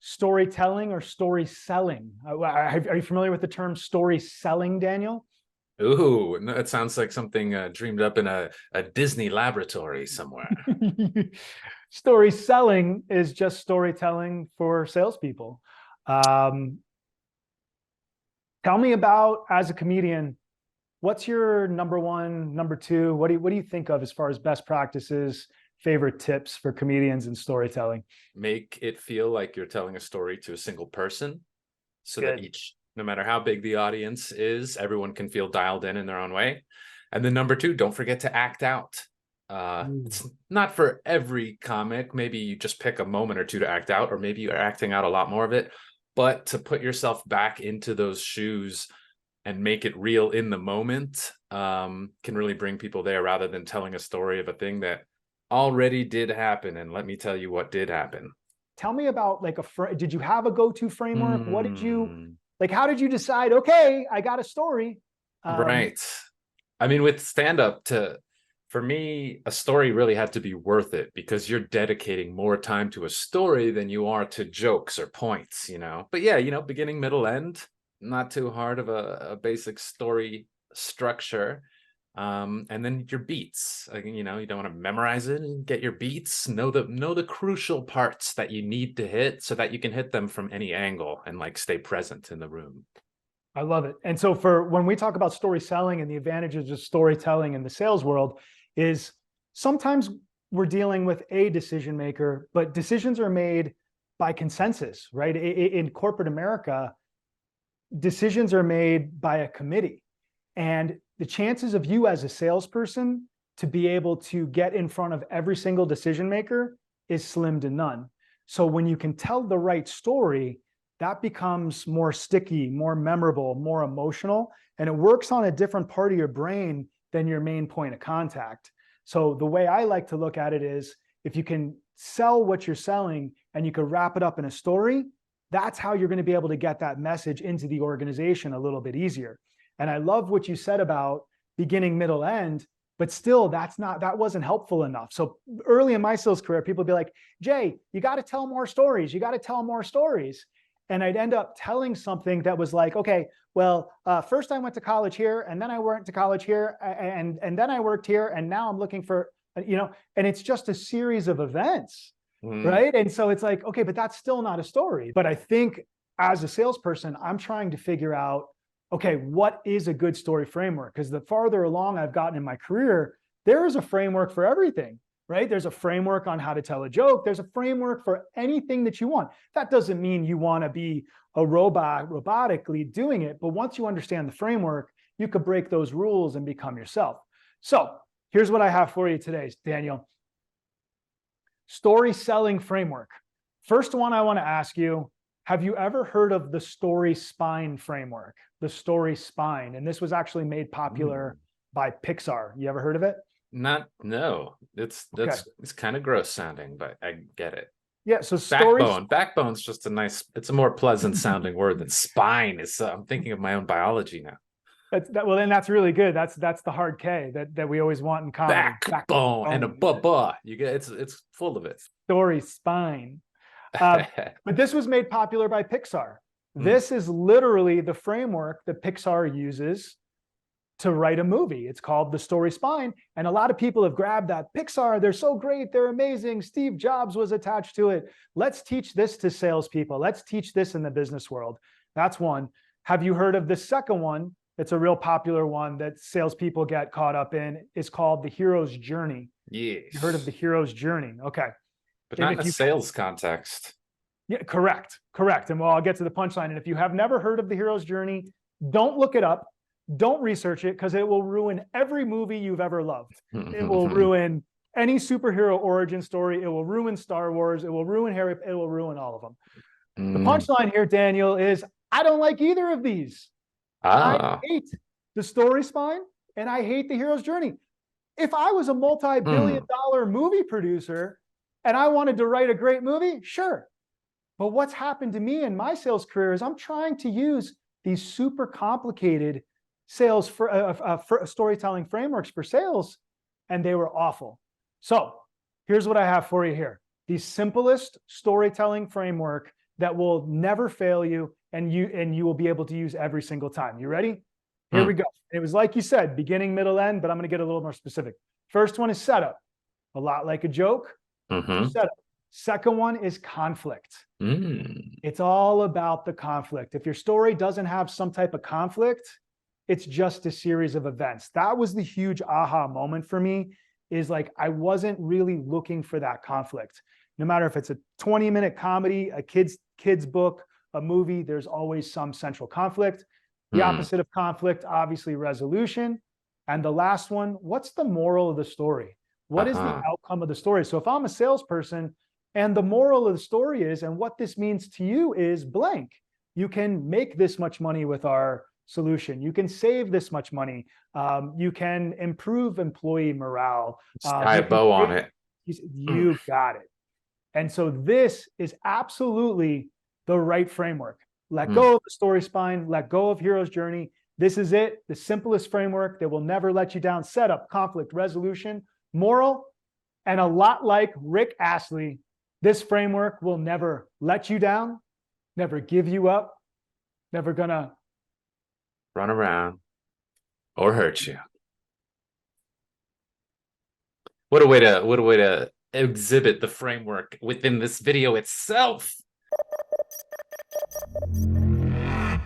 storytelling or story selling? Are you familiar with the term story selling, Daniel? Ooh, no, it sounds like something dreamed up in a Disney laboratory somewhere. Story selling is just storytelling for salespeople. Um, Tell me about, as a comedian, what's your number one, number two? What do you think of as far as best practices, favorite tips for comedians and storytelling? Make it feel like you're telling a story to a single person so that Good. each, no matter how big the audience is, everyone can feel dialed in their own way. And then number two, don't forget to act out. Ooh. It's not for every comic. Maybe you just pick a moment or two to act out, or maybe you're acting out a lot more of it. But to put yourself back into those shoes and make it real in the moment can really bring people there rather than telling a story of a thing that already did happen. And let me tell you what did happen. Tell me about like did you have a go-to framework? What did you Hmm. like? How did you decide? Okay, I got a story. Um, Right. I mean, with stand up, for me, a story really had to be worth it because you're dedicating more time to a story than you are to jokes or points, you know. But yeah, beginning, middle, end, not too hard of a basic story structure. And then your beats. Like, you don't want to memorize it and get your beats. Know the crucial parts that you need to hit so that you can hit them from any angle and like stay present in the room. I love it. And so for when we talk about story selling and the advantages of storytelling in the sales world is sometimes we're dealing with a decision maker, but decisions are made by consensus, right? In corporate America, decisions are made by a committee. And the chances of you as a salesperson to be able to get in front of every single decision maker is slim to none. So when you can tell the right story, that becomes more sticky, more memorable, more emotional, and it works on a different part of your brain than your main point of contact. So the way I like to look at it is if you can sell what you're selling and you can wrap it up in a story, that's how you're going to be able to get that message into the organization a little bit easier. And I love what you said about beginning, middle, end, but still that wasn't helpful enough. So early in my sales career, people would be like, Jay, you got to tell more stories. You got to tell more stories. And I'd end up telling something that was like, okay, well, first I went to college here, and then I went to college here, and then I worked here, and now I'm looking for, and it's just a series of events, Mm. right? And so it's like, okay, but that's still not a story. But I think as a salesperson, I'm trying to figure out, okay, what is a good story framework? Because the farther along I've gotten in my career, there is a framework for everything, right? There's a framework on how to tell a joke. There's a framework for anything that you want. That doesn't mean you want to be a robot robotically doing it. But once you understand the framework, you could break those rules and become yourself. So here's what I have for you today, Daniel. Story selling framework. First one I want to ask you, have you ever heard of the story spine framework? The story spine. And this was actually made popular by Pixar. You ever heard of it? No. Okay. It's kind of gross sounding, but I get it. Yeah. So stories. Backbone's just it's a more pleasant sounding word than spine. I'm thinking of my own biology now. Well, then that's really good. That's the hard K that we always want in comedy. Backbone and a buh. You get it's full of it. Story spine. But this was made popular by Pixar. Mm. This is literally the framework that Pixar uses to write a movie. It's called The Story Spine. And a lot of people have grabbed that. Pixar, they're so great. They're amazing. Steve Jobs was attached to it. Let's teach this to salespeople. Let's teach this in the business world. That's one. Have you heard of the second one? It's a real popular one that salespeople get caught up in. It's called The Hero's Journey. Yes. You heard of The Hero's Journey? Okay. But not in a sales context. Yeah, correct. And well, I'll get to the punchline. And if you have never heard of The Hero's Journey, don't look it up. Don't research it because it will ruin every movie you've ever loved. It will ruin any superhero origin story. It will ruin Star Wars. It will ruin Harry. It will ruin all of them. The punchline here, Daniel, is I don't like either of these. I hate the story spine and I hate the hero's journey. If I was a multi-billion-dollar movie producer and I wanted to write a great movie, sure. But what's happened to me in my sales career is I'm trying to use these super complicated sales for storytelling frameworks for sales, and they were awful. So here's what I have for you here. The simplest storytelling framework that will never fail you, and you will be able to use every single time. You ready? Here we go. It was like you said, beginning, middle, end, but I'm going to get a little more specific. First one is setup. A lot like a joke. Setup. Second one is conflict. It's all about the conflict. If your story doesn't have some type of conflict, it's just a series of events. That was the huge aha moment for me, is like, I wasn't really looking for that conflict. No matter if it's a 20-minute comedy, a kid's book, a movie, there's always some central conflict. The opposite of conflict, obviously, resolution. And the last one, what's the moral of the story? What is the outcome of the story? So if I'm a salesperson and the moral of the story is, and what this means to you is blank, you can make this much money with our solution. You can save this much money. You can improve employee morale. Tie a bow on it. You got it. And so this is absolutely the right framework. Let go of the story spine, let go of hero's journey. This is it, the simplest framework that will never let you down. Setup, conflict, resolution, moral, and a lot like Rick Astley, this framework will never let you down, never give you up, never gonna run around or hurt you. What a way to exhibit the framework within this video itself.